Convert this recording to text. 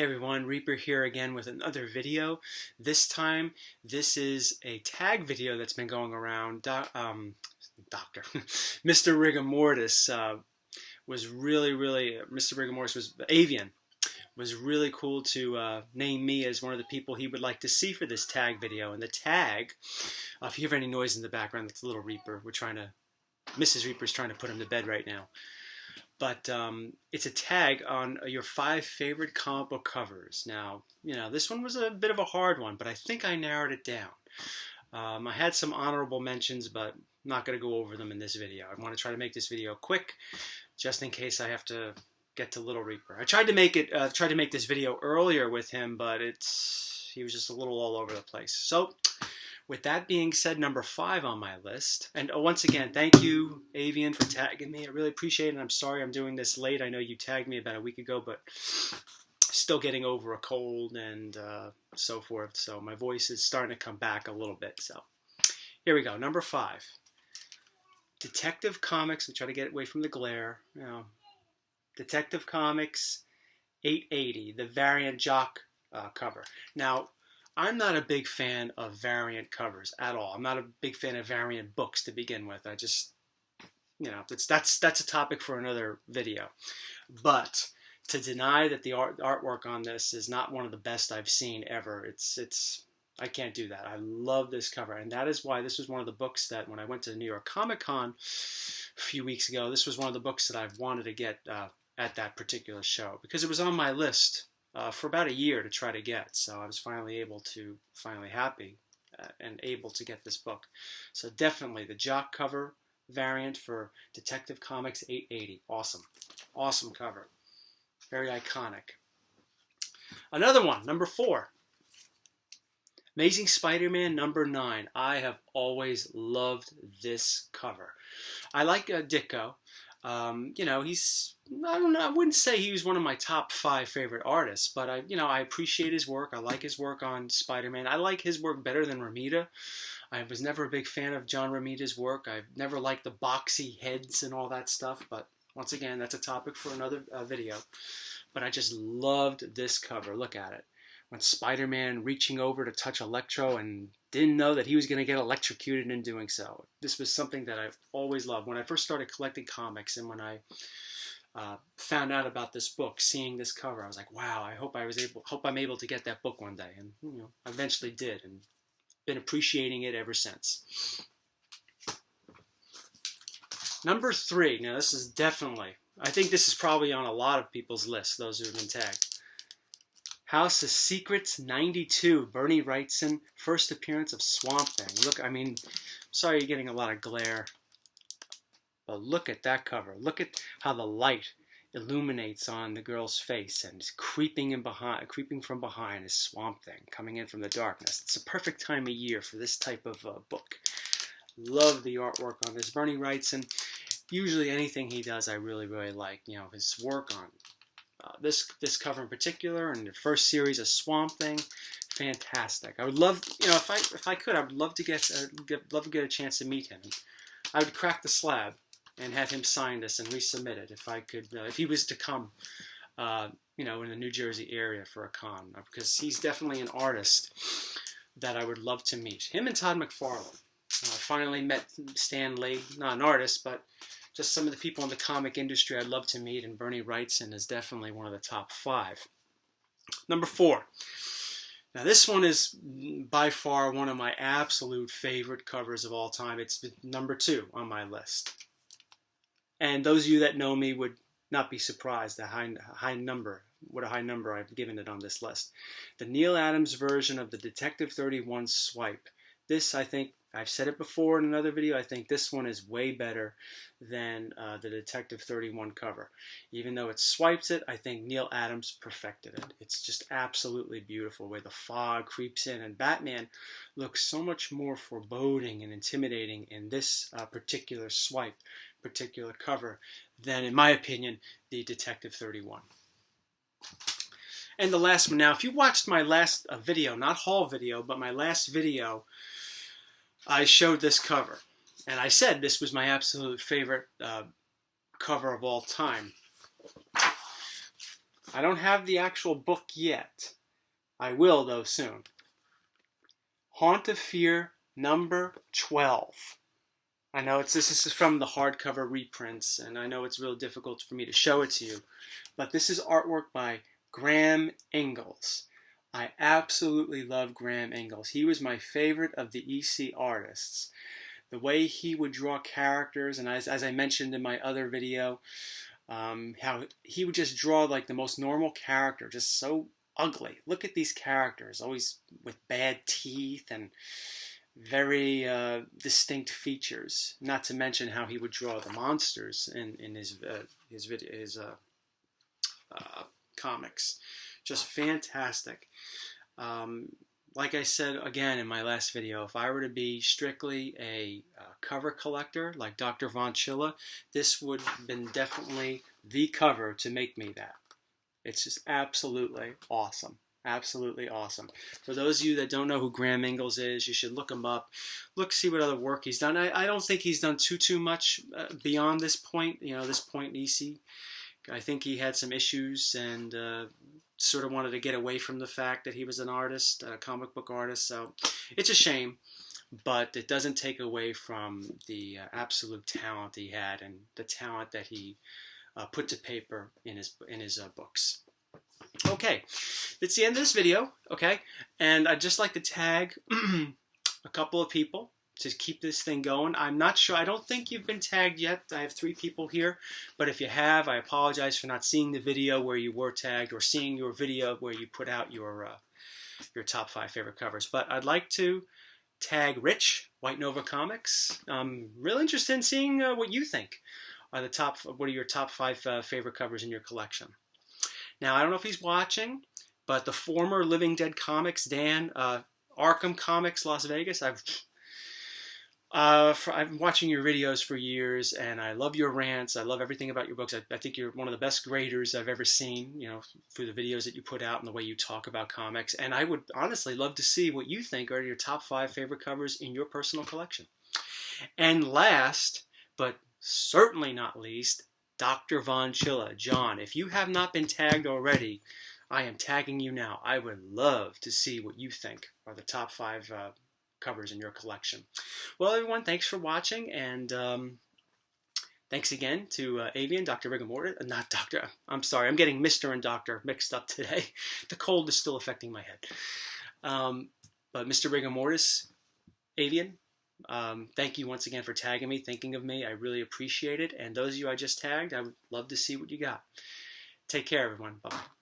everyone, Reaper here again with another video. This time, this is a tag video that's been going around. Mr. Rigamortis was Mr. Rigamortis was Avian. Was really cool to name me as one of the people he would like to see for this tag video. And the tag, if you hear any noise in the background, that's a little Reaper. Mrs. Reaper's trying to put him to bed right now. But it's a tag on your 5 favorite comic book covers. Now, this one was a bit of a hard one, but I think I narrowed it down. I had some honorable mentions, but I'm not going to go over them in this video. I want to try to make this video quick, just in case I have to get to Little Reaper. I tried to make this video earlier with him, but he was just a little all over the place. So, with that being said, number 5 on my list, and once again, thank you, Avian, for tagging me. I really appreciate it, and I'm sorry I'm doing this late. I know you tagged me about a week ago, but still getting over a cold and so forth, so my voice is starting to come back a little bit. So, here we go, number 5. Detective Comics, we try to get away from the glare, Detective Comics 880, the variant jock cover. Now, I'm not a big fan of variant covers at all. I'm not a big fan of variant books to begin with. I just, that's a topic for another video. But to deny that the artwork on this is not one of the best I've seen ever, I can't do that. I love this cover, and that is why this was one of the books that when I went to the New York Comic Con a few weeks ago, this was one of the books that I've wanted to get at that particular show, because it was on my list for about a year to try to get. So I was finally happy and able to get this book. So definitely the jock cover variant for Detective Comics 880. Awesome. Awesome cover. Very iconic. Another one, number 4. Amazing Spider-Man number 9. I have always loved this cover. I like Ditko. I wouldn't say he was one of my top 5 favorite artists, but I appreciate his work. I like his work on Spider-Man. I like his work better than Romita. I was never a big fan of John Romita's work. I've never liked the boxy heads and all that stuff, but once again, that's a topic for another video. But I just loved this cover. Look at it. When Spider-Man reaching over to touch Electro and didn't know that he was going to get electrocuted in doing so. This was something that I've always loved. When I first started collecting comics and when I found out about this book, seeing this cover, I was like, wow, I hope I'm able to get that book one day. And I eventually did, and been appreciating it ever since. Number 3. Now this is definitely, I think this is probably on a lot of people's lists, those who have been tagged. House of Secrets 92, Bernie Wrightson, first appearance of Swamp Thing. Look, sorry you're getting a lot of glare, but look at that cover. Look at how the light illuminates on the girl's face and is creeping from behind is Swamp Thing, coming in from the darkness. It's a perfect time of year for this type of book. Love the artwork on this. Bernie Wrightson, usually anything he does I really, really like. His work on this cover in particular, and the first series of Swamp Thing, fantastic. I would love, if I could, I would love to get a chance to meet him. I would crack the slab and have him sign this and resubmit it if I could, if he was to come, in the New Jersey area for a con, because he's definitely an artist that I would love to meet. Him and Todd McFarlane. I finally met Stan Lee, not an artist, but just some of the people in the comic industry I'd love to meet, and Bernie Wrightson is definitely one of the top 5. Number 4. Now this one is by far one of my absolute favorite covers of all time. It's number 2 on my list. And those of you that know me would not be surprised at what a high number I've given it on this list. The Neal Adams version of the Detective 31 Swipe. This, I think, I've said it before in another video, I think this one is way better than the Detective 31 cover. Even though it swipes it, I think Neal Adams perfected it. It's just absolutely beautiful, where the fog creeps in, and Batman looks so much more foreboding and intimidating in this particular cover than, in my opinion, the Detective 31. And the last one. Now, if you watched my last video, not haul video, but my last video, I showed this cover, and I said this was my absolute favorite cover of all time. I don't have the actual book yet. I will, though, soon. Haunt of Fear number 12. I know this is from the hardcover reprints, and I know it's real difficult for me to show it to you, but this is artwork by Graham Ingalls. I absolutely love Graham Ingalls. He was my favorite of the EC artists. The way he would draw characters, and as I mentioned in my other video, how he would just draw like the most normal character, just so ugly. Look at these characters, always with bad teeth and very distinct features. Not to mention how he would draw the monsters in his comics. Just fantastic. Like I said again in my last video, if I were to be strictly a cover collector like Dr. VonChilla, this would have been definitely the cover to make me that. It's just absolutely awesome. Absolutely awesome. For those of you that don't know who Graham Ingalls is, you should look him up. See what other work he's done. I don't think he's done too much beyond this point. This point in EC. I think he had some issues and sort of wanted to get away from the fact that he was an artist, a comic book artist. So it's a shame, but it doesn't take away from the absolute talent he had and the talent that he put to paper in his books. Okay, that's the end of this video, okay? And I'd just like to tag a couple of people to keep this thing going. I'm not sure, I don't think you've been tagged yet. I have 3 people here, but if you have, I apologize for not seeing the video where you were tagged or seeing your video where you put out your top 5 favorite covers. But I'd like to tag Rich, White Nova Comics. I'm really interested in seeing what you think are what are your top 5 favorite covers in your collection. Now, I don't know if he's watching, but the former Living Dead Comics, Dan, Arkham Comics, Las Vegas, I've been watching your videos for years, and I love your rants. I love everything about your books. I think you're one of the best graders I've ever seen, through the videos that you put out and the way you talk about comics. And I would honestly love to see what you think are your top 5 favorite covers in your personal collection. And last, but certainly not least, Dr. VonChilla. John, if you have not been tagged already, I am tagging you now. I would love to see what you think are the top 5 covers in your collection. Well, everyone, thanks for watching, and thanks again to Avian, Dr. Rigamortis, I'm sorry, I'm getting Mr. and Dr. mixed up today. The cold is still affecting my head. But Mr. Rigamortis, Avian, thank you once again for tagging me, thinking of me. I really appreciate it. And those of you I just tagged, I would love to see what you got. Take care, everyone. Bye-bye.